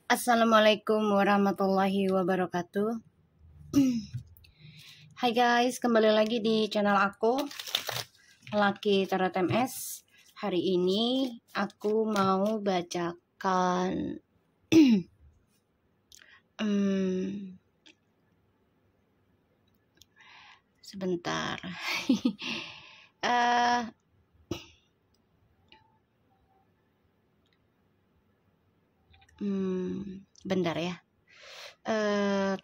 Assalamualaikum warahmatullahi wabarakatuh. Hai guys, kembali lagi di channel aku, Laki Tarot MS. Hari ini aku mau bacakan sebentar. Bentar ya.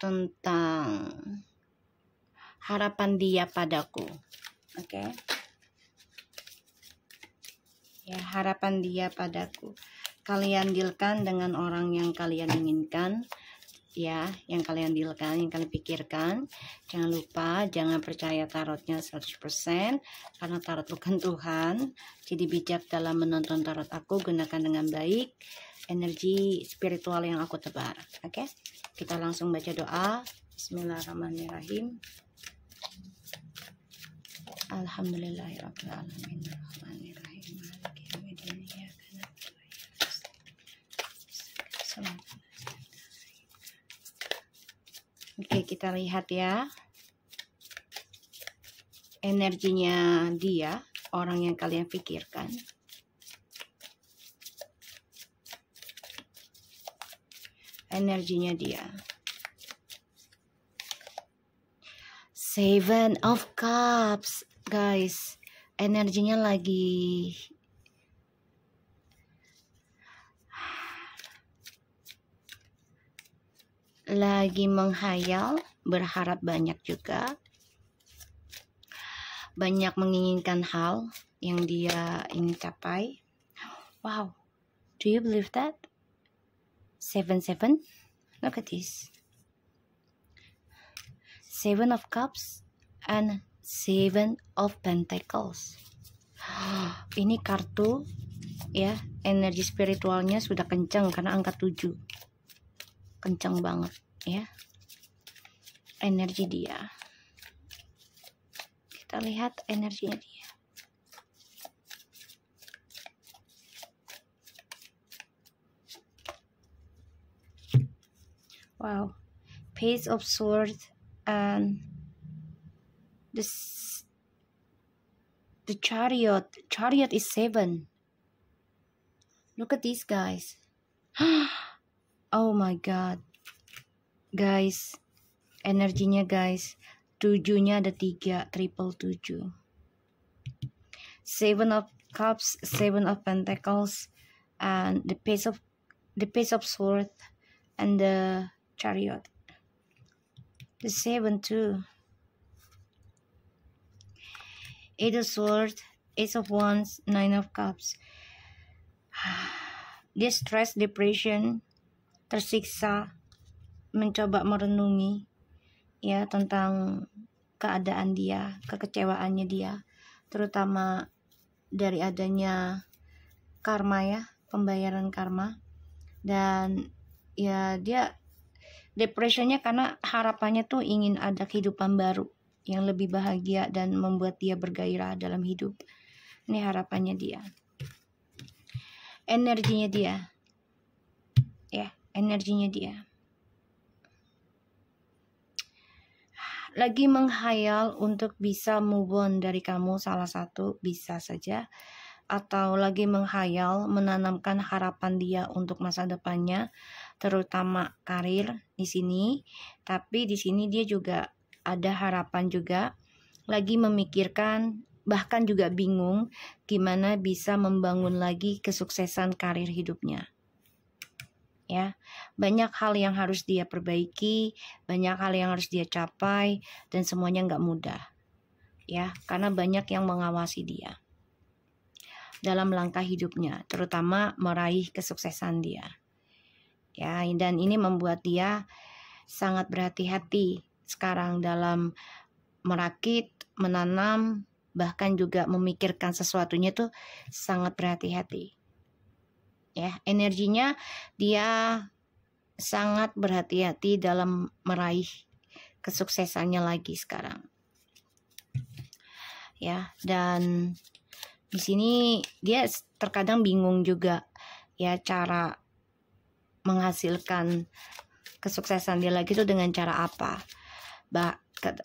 Tentang harapan dia padaku. Oke. Ya, harapan dia padaku. Kalian dealkan dengan orang yang kalian inginkan. Ya, yang kalian dealkan, yang kalian pikirkan. Jangan lupa, jangan percaya tarotnya 100%, karena tarot bukan Tuhan. Jadi bijak dalam menonton tarot aku, gunakan dengan baik energi spiritual yang aku tebar. Oke, kita langsung baca doa. Bismillahirrahmanirrahim. Alhamdulillahirabbil alamin. Rahmanirrahim. Maliki yaumiddin. Iyyaka na'budu wa iyyaka nasta'in. Oke, kita lihat ya. Energinya dia, orang yang kalian pikirkan. Energinya dia. Seven of Cups, guys. Energinya lagi menghayal, berharap banyak juga. Banyak menginginkan hal yang dia ingin capai. Wow, do you believe that? 7-7. Look at this. 7 of Cups and 7 of Pentacles. Ini kartu ya, energi spiritualnya sudah kencang karena angka 7. Kencang banget ya. Energi dia. Kita lihat energinya dia. Wow. Page of Swords and the Chariot. Chariot is 7. Look at these guys. Oh my god. Guys, energinya guys. 7-nya ada 3, triple 7. 7 of Cups, 7 of Pentacles, and the Page of Swords and the Chariot. The 7 too. 8 of Swords, 8 of Wands, 9 of Cups. Dia stress, depression, tersiksa, mencoba merenungi ya tentang keadaan dia, kekecewaannya dia, terutama dari adanya karma ya, pembayaran karma. Dan ya dia depresinya karena harapannya tuh ingin ada kehidupan baru yang lebih bahagia dan membuat dia bergairah dalam hidup. Ini harapannya dia. Energinya dia. Ya, energinya dia. Lagi menghayal untuk bisa move on dari kamu, salah satu bisa saja. Atau lagi menghayal menanamkan harapan dia untuk masa depannya, terutama karir di sini. Tapi di sini dia juga ada harapan juga, lagi memikirkan, bahkan juga bingung gimana bisa membangun lagi kesuksesan karir hidupnya. Ya, banyak hal yang harus dia perbaiki, banyak hal yang harus dia capai, dan semuanya nggak mudah. Ya, karena banyak yang mengawasi dia dalam langkah hidupnya, terutama meraih kesuksesan dia. Ya, dan ini membuat dia sangat berhati-hati sekarang dalam merakit, menanam, bahkan juga memikirkan sesuatunya tuh sangat berhati-hati. Ya, energinya dia sangat berhati-hati dalam meraih kesuksesannya lagi sekarang. Ya, dan di sini dia terkadang bingung juga ya cara menghasilkan kesuksesan dia lagi itu dengan cara apa.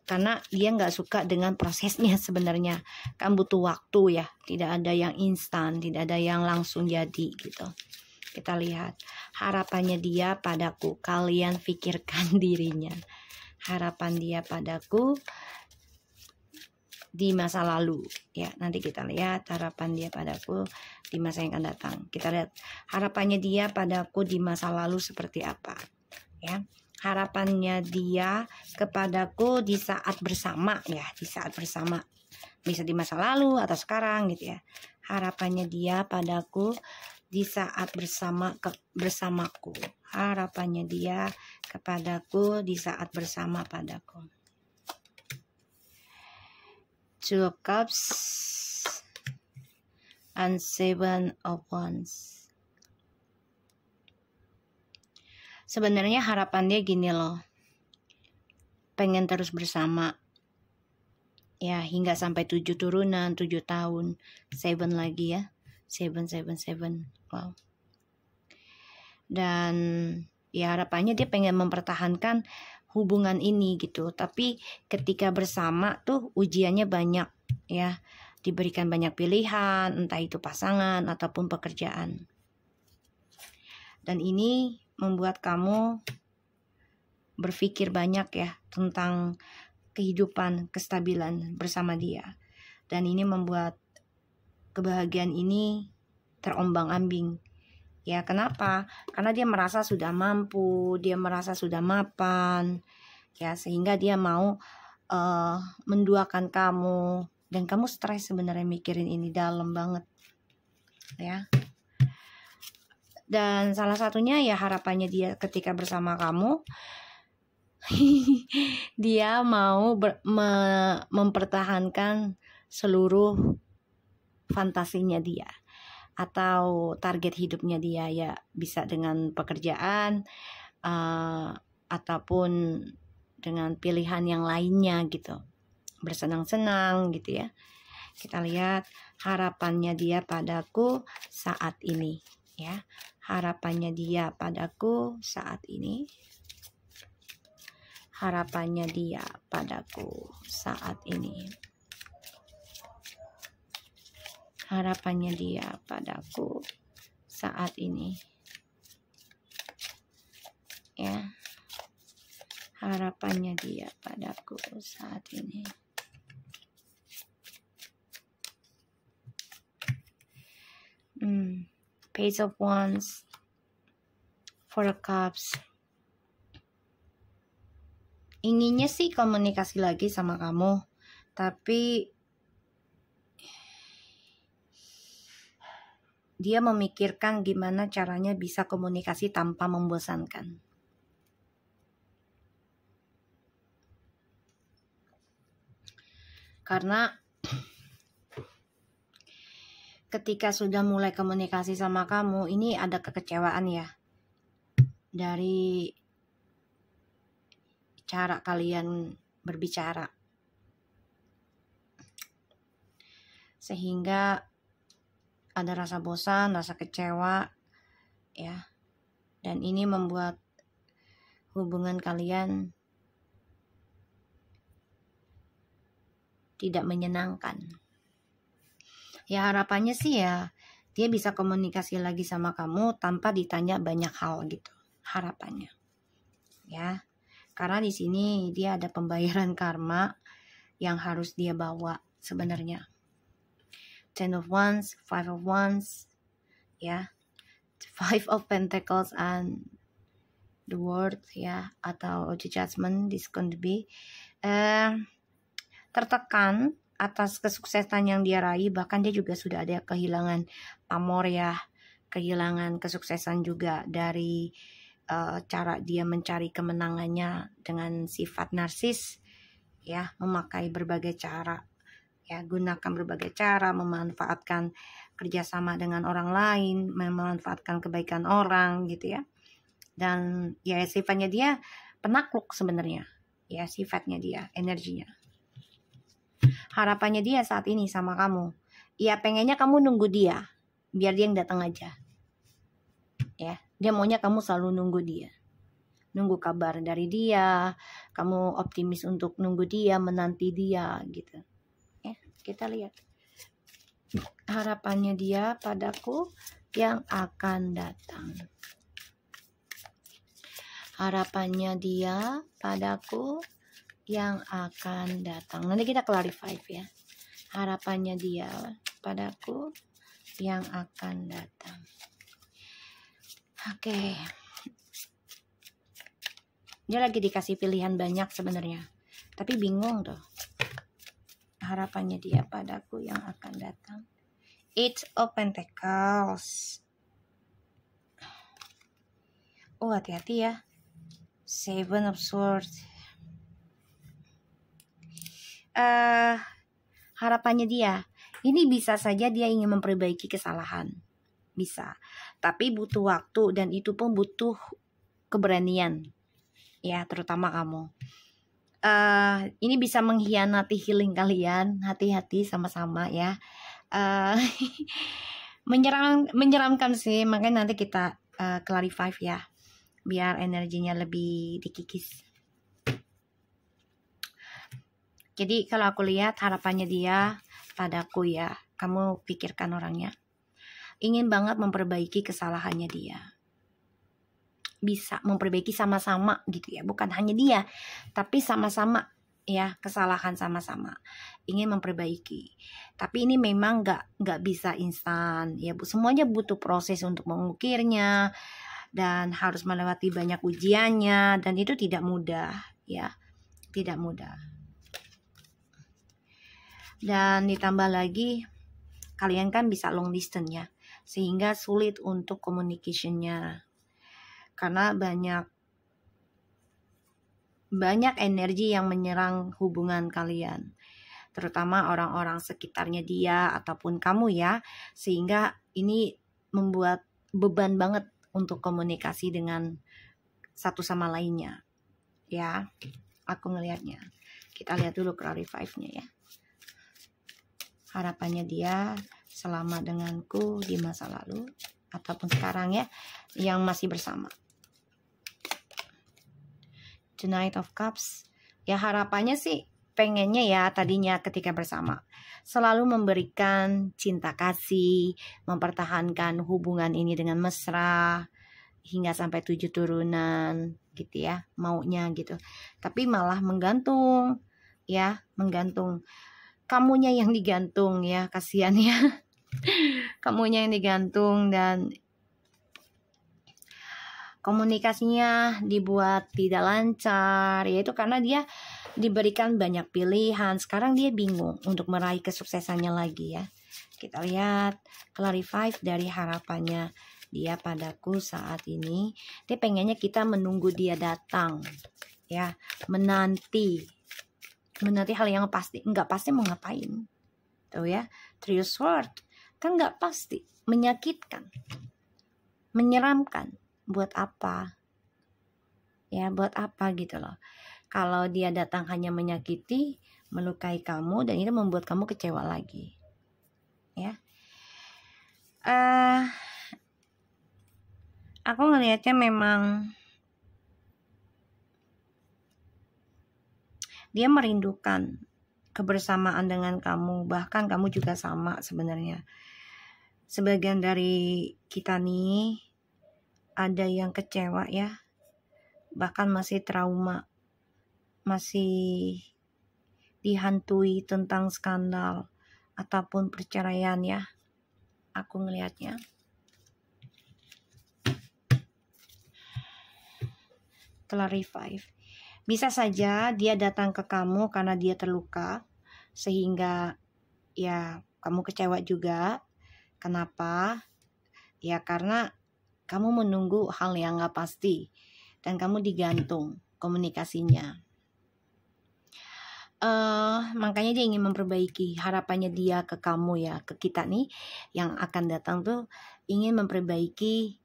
Karena dia nggak suka dengan prosesnya sebenarnya. Kan butuh waktu ya, tidak ada yang instan, tidak ada yang langsung jadi gitu. Kita lihat harapannya dia padaku, kalian pikirkan dirinya. Harapan dia padaku di masa lalu ya, nanti kita lihat harapan dia padaku di masa yang akan datang. Kita lihat harapannya dia padaku di masa lalu seperti apa ya. Harapannya dia kepadaku di saat bersama ya, di saat bersama, bisa di masa lalu atau sekarang gitu ya. Harapannya dia padaku di saat bersamaku. Harapannya dia kepadaku di saat bersama padaku. Two of Cups and Seven of Wands. Sebenarnya harapan dia gini loh, pengen terus bersama ya hingga sampai 7 turunan, 7 tahun, 7 lagi ya, 7. Wow. Dan ya harapannya dia pengen mempertahankan hubungan ini gitu. Tapi ketika bersama tuh ujiannya banyak ya, diberikan banyak pilihan, entah itu pasangan ataupun pekerjaan. Dan ini membuat kamu berpikir banyak ya tentang kehidupan, kestabilan bersama dia. Dan ini membuat kebahagiaan ini terombang-ambing. Ya kenapa? Karena dia merasa sudah mampu, dia merasa sudah mapan, ya sehingga dia mau menduakan kamu. Dan kamu stres sebenarnya mikirin ini dalam banget, ya. Dan salah satunya ya harapannya dia ketika bersama kamu, dia mau mempertahankan seluruh fantasinya dia. Atau target hidupnya dia ya, bisa dengan pekerjaan ataupun dengan pilihan yang lainnya gitu, bersenang-senang gitu ya. Kita lihat harapannya dia padaku saat ini ya, harapannya dia padaku saat ini, harapannya dia padaku saat ini, harapannya dia padaku saat ini ya, harapannya dia padaku saat ini. Page of Wands, Four of Cups. Inginnya sih komunikasi lagi sama kamu, tapi dia memikirkan gimana caranya bisa komunikasi tanpa membosankan. Karena ketika sudah mulai komunikasi sama kamu, ini ada kekecewaan ya dari cara kalian berbicara, sehingga ada rasa bosan, rasa kecewa ya, dan ini membuat hubungan kalian tidak menyenangkan. Ya harapannya sih ya dia bisa komunikasi lagi sama kamu tanpa ditanya banyak hal gitu, harapannya ya. Karena di sini dia ada pembayaran karma yang harus dia bawa sebenarnya. Ten of Wands, Five of Wands, ya, Five of Pentacles and the World, ya, atau the Judgment. This going to be tertekan atas kesuksesan yang dia raih. Bahkan dia juga sudah ada kehilangan pamor ya, kehilangan kesuksesan juga dari cara dia mencari kemenangannya dengan sifat narsis, ya, memakai berbagai cara. Ya, gunakan berbagai cara, memanfaatkan kerjasama dengan orang lain, memanfaatkan kebaikan orang gitu ya. Dan ya sifatnya dia penakluk sebenarnya. Ya sifatnya dia, energinya. Harapannya dia saat ini sama kamu, ya pengennya kamu nunggu dia, biar dia yang datang aja. Ya, Dia maunya kamu selalu nunggu dia, nunggu kabar dari dia, kamu optimis untuk nunggu dia, menanti dia gitu. Ya, kita lihat harapannya dia padaku yang akan datang. Harapannya dia padaku yang akan datang. Nanti kita clarify ya. Harapannya dia padaku yang akan datang. Oke. Dia lagi dikasih pilihan banyak sebenarnya, tapi bingung tuh. Harapannya dia padaku yang akan datang. Eight of Pentacles. Oh, hati-hati ya. Seven of Swords. Harapannya dia, ini bisa saja dia ingin memperbaiki kesalahan, bisa, tapi butuh waktu dan itu pun butuh keberanian, ya, terutama kamu. Ini bisa mengkhianati healing kalian, hati-hati sama-sama ya. Menyeramkan sih, makanya nanti kita clarify ya, biar energinya lebih dikikis. Jadi kalau aku lihat harapannya dia padaku ya, kamu pikirkan orangnya, ingin banget memperbaiki kesalahannya dia. Bisa memperbaiki sama-sama gitu ya, bukan hanya dia, tapi sama-sama ya, kesalahan sama-sama. Ingin memperbaiki. Tapi ini memang nggak bisa instan ya, semuanya butuh proses untuk mengukirnya dan harus melewati banyak ujiannya, dan itu tidak mudah ya, tidak mudah. Dan ditambah lagi kalian kan bisa long distance ya, sehingga sulit untuk communication-nya karena banyak energi yang menyerang hubungan kalian, terutama orang-orang sekitarnya dia ataupun kamu ya, sehingga ini membuat beban banget untuk komunikasi dengan satu sama lainnya ya, aku ngelihatnya. Kita lihat dulu clarify-nya ya. Harapannya dia selama denganku di masa lalu ataupun sekarang ya, yang masih bersama. The Knight of Cups. Ya harapannya sih pengennya ya tadinya ketika bersama selalu memberikan cinta kasih, mempertahankan hubungan ini dengan mesra hingga sampai 7 turunan gitu ya, maunya gitu. Tapi malah menggantung ya, menggantung. Kamunya yang digantung ya, kasihan ya. Kamunya yang digantung dan komunikasinya dibuat tidak lancar, yaitu karena dia diberikan banyak pilihan. Sekarang dia bingung untuk meraih kesuksesannya lagi ya. Kita lihat clarify dari harapannya dia padaku saat ini. Dia pengennya kita menunggu dia datang ya, menanti hal yang pasti. Nggak pasti mau ngapain tuh ya. Three of Swords kan nggak pasti, menyakitkan, menyeramkan. Buat apa ya, buat apa gitu loh. Kalau dia datang hanya menyakiti, melukai kamu, dan itu membuat kamu kecewa lagi ya. Aku ngelihatnya memang dia merindukan kebersamaan dengan kamu, bahkan kamu juga sama sebenarnya. Sebagian dari kita nih ada yang kecewa ya, bahkan masih trauma, masih dihantui tentang skandal ataupun perceraian ya, aku ngelihatnya. Clarify. Bisa saja dia datang ke kamu karena dia terluka, sehingga ya kamu kecewa juga. Kenapa? Ya karena kamu menunggu hal yang gak pasti dan kamu digantung komunikasinya. Makanya dia ingin memperbaiki. Harapannya dia ke kamu ya, ke kita nih yang akan datang tuh, ingin memperbaiki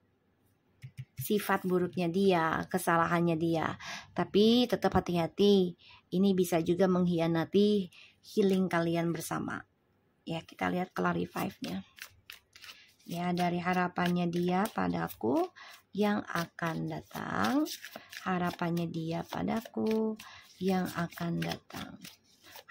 sifat buruknya dia, kesalahannya dia. Tapi tetap hati-hati, ini bisa juga mengkhianati healing kalian bersama. Ya, kita lihat clarify-nya. Ya, dari harapannya dia padaku yang akan datang. Harapannya dia padaku yang akan datang.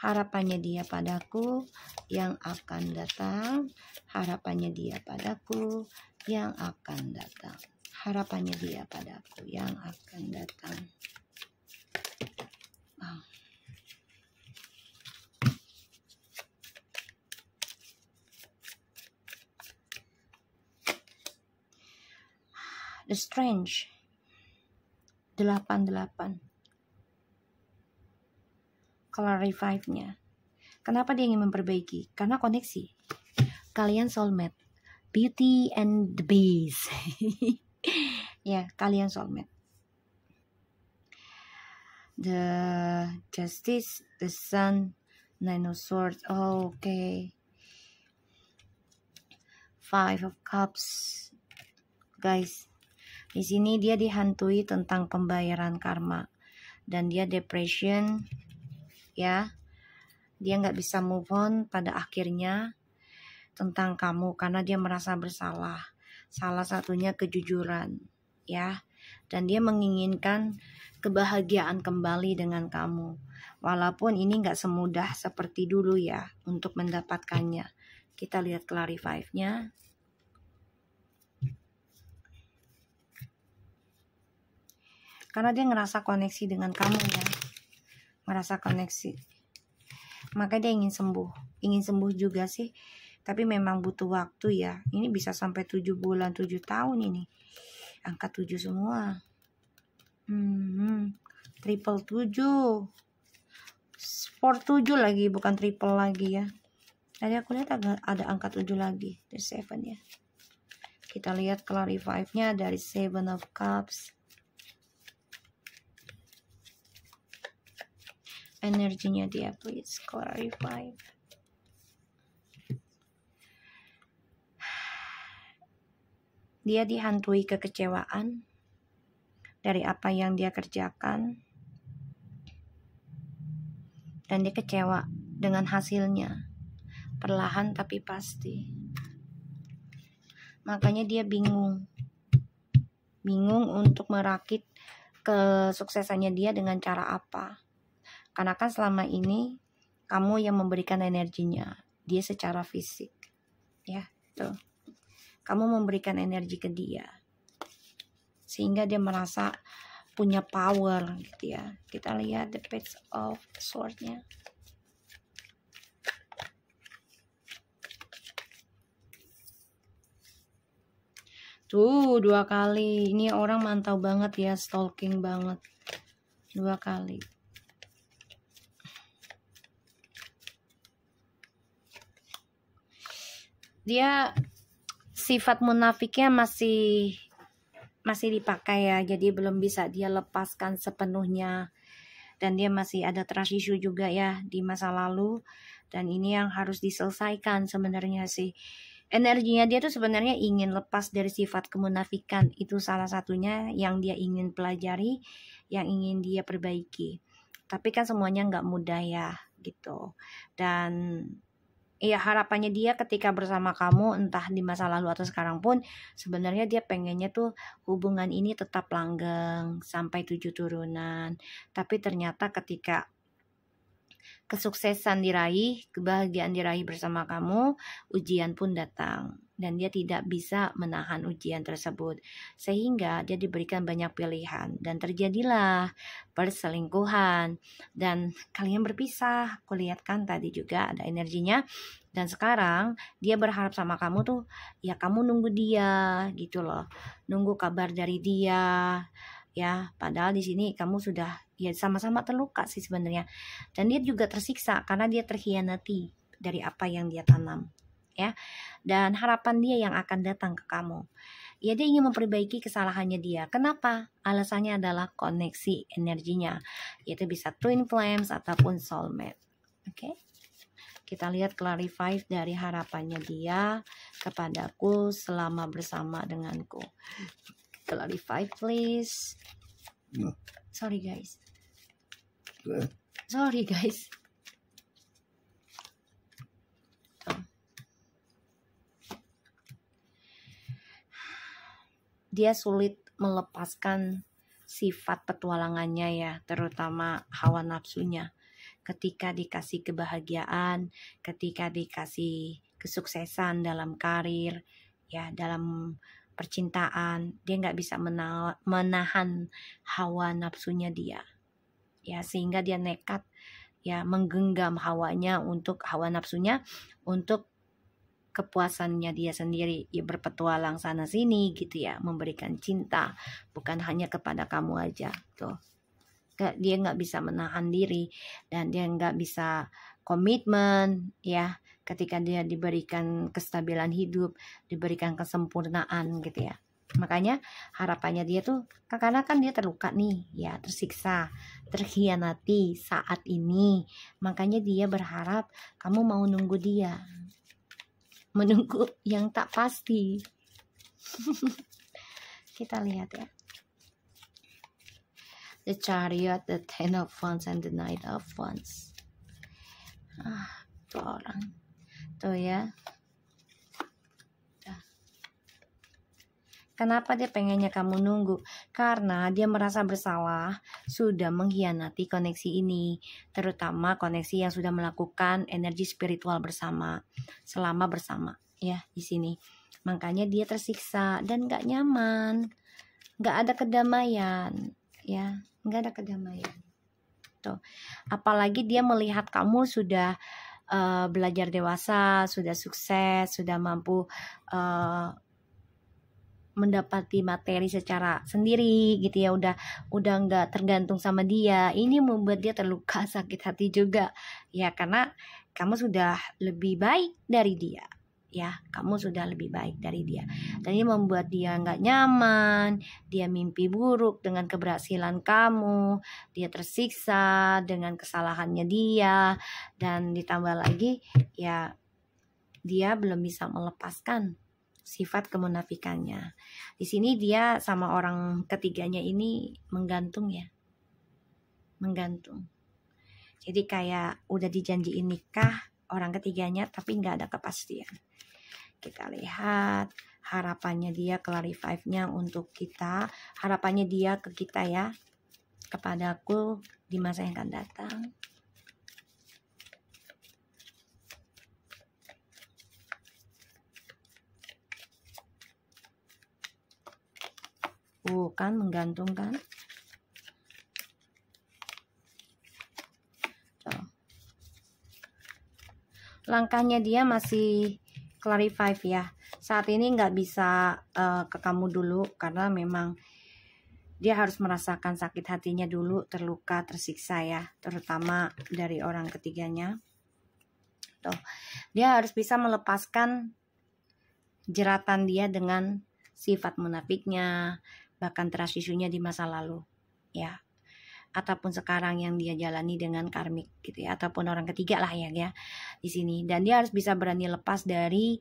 Harapannya dia padaku yang akan datang. Harapannya dia padaku yang akan datang. Harapannya dia padaku yang akan datang. Wow. The Strange 88. Clarify-nya. Kenapa dia ingin memperbaiki? Karena koneksi. Kalian soulmate. Beauty and the Beast. Ya, kalian soulmate. The Justice, the Sun, Nine of Swords. Oh, okay. Five of Cups. Guys, di sini dia dihantui tentang pembayaran karma dan dia depression, ya. Dia nggak bisa move on pada akhirnya tentang kamu karena dia merasa bersalah. Salah satunya kejujuran, ya. Dan dia menginginkan kebahagiaan kembali dengan kamu. Walaupun ini nggak semudah seperti dulu ya untuk mendapatkannya. Kita lihat clarify-nya. Karena dia ngerasa koneksi dengan kamu ya. Merasa koneksi. Maka dia ingin sembuh. Ingin sembuh juga sih. Tapi memang butuh waktu ya. Ini bisa sampai 7 bulan, 7 tahun ini. Angka 7 semua. Triple 7. 47 lagi, bukan triple lagi ya. Tadi aku lihat ada angka 7 lagi. Dari 7 ya. Kita lihat clarify-nya dari 7 of Cups. Energinya dia, please clarify. Dia dihantui kekecewaan dari apa yang dia kerjakan. Dan dia kecewa dengan hasilnya. Perlahan tapi pasti. Makanya dia bingung. Bingung untuk merakit kesuksesannya dia dengan cara apa. Karena kan selama ini kamu yang memberikan energinya, dia secara fisik, ya, tuh. Kamu memberikan energi ke dia, sehingga dia merasa punya power, gitu ya. Kita lihat the Page of Sword-nya. Tuh 2 kali, ini orang mantau banget ya, stalking banget, 2 kali. Dia sifat munafiknya masih dipakai ya, jadi belum bisa dia lepaskan sepenuhnya, dan dia masih ada trust issue juga ya di masa lalu, dan ini yang harus diselesaikan sebenarnya sih. Energinya dia tuh sebenarnya ingin lepas dari sifat kemunafikan, itu salah satunya yang dia ingin pelajari, yang ingin dia perbaiki. Tapi kan semuanya nggak mudah ya gitu. Dan ya harapannya dia ketika bersama kamu, entah di masa lalu atau sekarang pun, sebenarnya dia pengennya tuh hubungan ini tetap langgeng sampai 7 turunan. Tapi ternyata ketika kesuksesan diraih, kebahagiaan diraih bersama kamu, ujian pun datang. Dan dia tidak bisa menahan ujian tersebut. Sehingga dia diberikan banyak pilihan. Dan terjadilah perselingkuhan. Dan kalian berpisah. Aku lihat kan tadi juga ada energinya. Dan sekarang dia berharap sama kamu tuh, ya kamu nunggu dia gitu loh. Nunggu kabar dari dia. Ya, padahal di sini kamu sudah ya sama-sama terluka sih sebenarnya. Dan dia juga tersiksa karena dia terhianati dari apa yang dia tanam, ya. Dan harapan dia yang akan datang ke kamu, ya dia ingin memperbaiki kesalahannya dia. Kenapa? Alasannya adalah koneksi energinya, yaitu bisa twin flames ataupun soulmate. Oke, kita lihat clarify dari harapannya dia kepadaku selama bersama denganku. Clarify please. Sorry guys. Dia sulit melepaskan sifat petualangannya ya, terutama hawa nafsunya. Ketika dikasih kebahagiaan, ketika dikasih kesuksesan dalam karir, ya dalam percintaan, dia nggak bisa menahan hawa nafsunya dia, ya sehingga dia nekat ya menggenggam hawa nafsunya untuk kepuasannya dia sendiri, ya berpetualang sana sini gitu ya, memberikan cinta bukan hanya kepada kamu aja tuh. Dia nggak bisa menahan diri dan dia nggak bisa komitmen ya ketika dia diberikan kestabilan hidup, diberikan kesempurnaan gitu ya. Makanya harapannya dia tuh, karena kan dia terluka nih ya, tersiksa, terkhianati saat ini, makanya dia berharap kamu mau nunggu dia, menunggu yang tak pasti. Kita lihat ya, the Chariot, the Ten of Wands, and the Knight of Wands. Orang tuh ya. Kenapa dia pengennya kamu nunggu? Karena dia merasa bersalah sudah mengkhianati koneksi ini, terutama koneksi yang sudah melakukan energi spiritual bersama, selama bersama ya di sini. Makanya dia tersiksa dan gak nyaman, gak ada kedamaian ya, gak ada kedamaian. Tuh. Apalagi dia melihat kamu sudah belajar dewasa, sudah sukses, sudah mampu mendapati materi secara sendiri gitu ya, udah nggak tergantung sama dia. Ini membuat dia terluka, sakit hati juga ya, karena kamu sudah lebih baik dari dia ya, kamu sudah lebih baik dari dia, dan ini membuat dia nggak nyaman, dia mimpi buruk dengan keberhasilan kamu, dia tersiksa dengan kesalahannya dia, dan ditambah lagi ya dia belum bisa melepaskan sifat kemunafikannya. Di sini dia sama orang ketiganya ini menggantung ya. Menggantung. Jadi kayak udah dijanjiin nikah orang ketiganya tapi nggak ada kepastian. Kita lihat harapannya dia, clarify-nya untuk kita. Harapannya dia ke kita ya. Kepadaku di masa yang akan datang. Kan menggantung kan. Langkahnya dia masih clarify ya. Saat ini nggak bisa ke kamu dulu karena memang dia harus merasakan sakit hatinya dulu, terluka, tersiksa ya, terutama dari orang ketiganya. Tuh, dia harus bisa melepaskan jeratan dia dengan sifat munafiknya, bahkan trust issue-nya di masa lalu ya, ataupun sekarang yang dia jalani dengan karmik gitu ya, ataupun orang ketiga lah ya di sini. Dan dia harus bisa berani lepas dari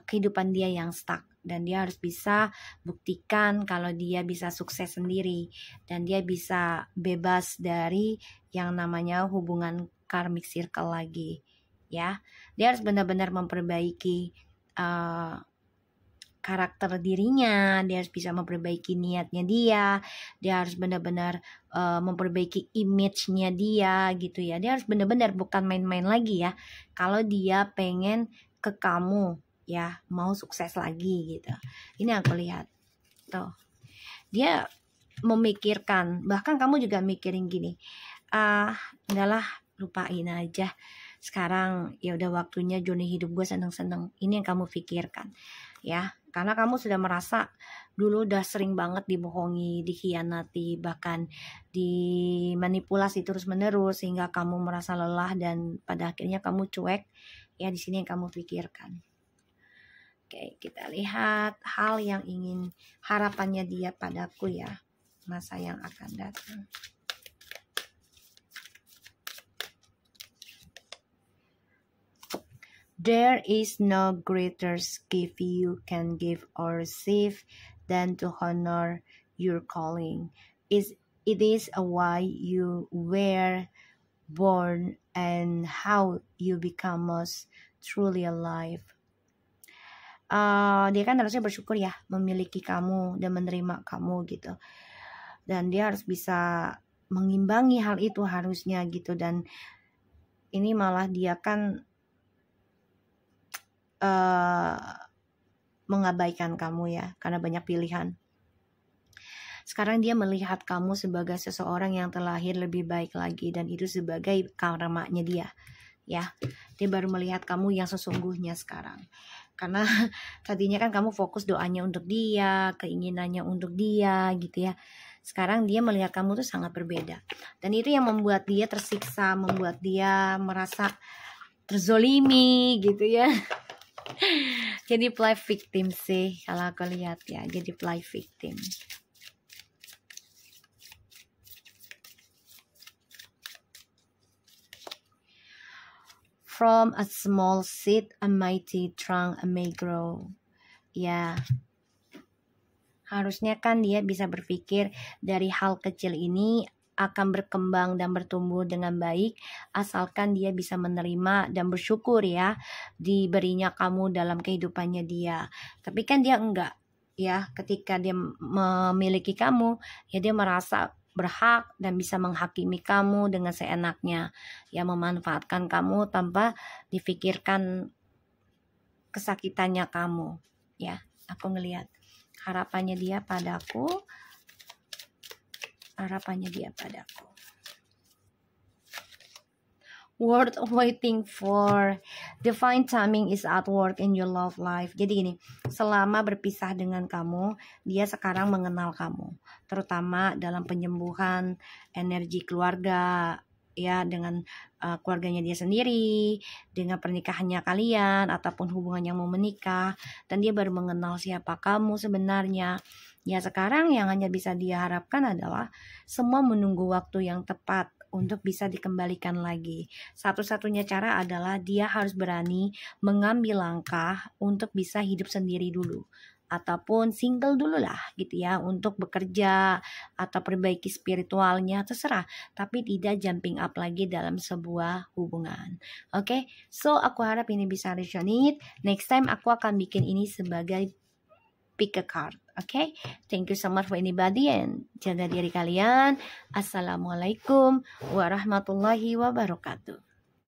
kehidupan dia yang stuck, dan dia harus bisa buktikan kalau dia bisa sukses sendiri dan dia bisa bebas dari yang namanya hubungan karmic circle lagi ya. Dia harus benar-benar memperbaiki karakter dirinya, dia harus bisa memperbaiki niatnya dia harus benar-benar memperbaiki image-nya dia gitu ya. Dia harus benar-benar bukan main-main lagi ya. Kalau dia pengen ke kamu ya, mau sukses lagi gitu. Ini aku lihat. Tuh. Dia memikirkan, bahkan kamu juga mikirin gini. Udahlah, lupain aja. Sekarang ya udah waktunya journey hidup gue seneng-seneng. Ini yang kamu pikirkan ya, karena kamu sudah merasa dulu udah sering banget dibohongi, dikhianati, bahkan dimanipulasi terus-menerus sehingga kamu merasa lelah dan pada akhirnya kamu cuek ya. Di sini yang kamu pikirkan. Oke, kita lihat hal yang ingin harapannya dia padaku ya, masa yang akan datang. There is no greater gift you can give or receive than to honor your calling. It is why you were born and how you become most truly alive. dia kan harusnya bersyukur ya memiliki kamu dan menerima kamu gitu, dan dia harus bisa mengimbangi hal itu harusnya gitu. Dan ini malah dia kan mengabaikan kamu ya karena banyak pilihan. Sekarang dia melihat kamu sebagai seseorang yang terlahir lebih baik lagi, dan itu sebagai karmanya dia ya. Dia baru melihat kamu yang sesungguhnya sekarang. Karena tadinya kan kamu fokus doanya untuk dia, keinginannya untuk dia gitu ya. Sekarang dia melihat kamu tuh sangat berbeda. Dan itu yang membuat dia tersiksa, membuat dia merasa terzolimi gitu ya. Jadi play victim sih kalau aku lihat ya, jadi play victim. From a small seed, a mighty trunk may grow. Ya, harusnya kan dia bisa berpikir dari hal kecil ini akan berkembang dan bertumbuh dengan baik, asalkan dia bisa menerima dan bersyukur ya diberinya kamu dalam kehidupannya dia. Tapi kan dia enggak ya, ketika dia memiliki kamu ya dia merasa berhak dan bisa menghakimi kamu dengan seenaknya ya, memanfaatkan kamu tanpa difikirkan kesakitannya kamu ya. Aku ngelihat harapannya dia padaku, Worth waiting for. Divine timing is at work in your love life. Jadi gini, selama berpisah dengan kamu, dia sekarang mengenal kamu, terutama dalam penyembuhan energi keluarga ya, dengan keluarganya dia sendiri, dengan pernikahannya kalian ataupun hubungan yang mau menikah, dan dia baru mengenal siapa kamu sebenarnya. Ya sekarang yang hanya bisa dia harapkan adalah semua menunggu waktu yang tepat untuk bisa dikembalikan lagi. Satu-satunya cara adalah dia harus berani mengambil langkah untuk bisa hidup sendiri dulu, ataupun single dulu lah gitu ya, untuk bekerja atau perbaiki spiritualnya, terserah, tapi tidak jumping up lagi dalam sebuah hubungan. Oke, so aku harap ini bisa resonate. Next time aku akan bikin ini sebagai pick a card. Okay, thank you so much for anybody, and jaga diri kalian. Assalamualaikum warahmatullahi wabarakatuh.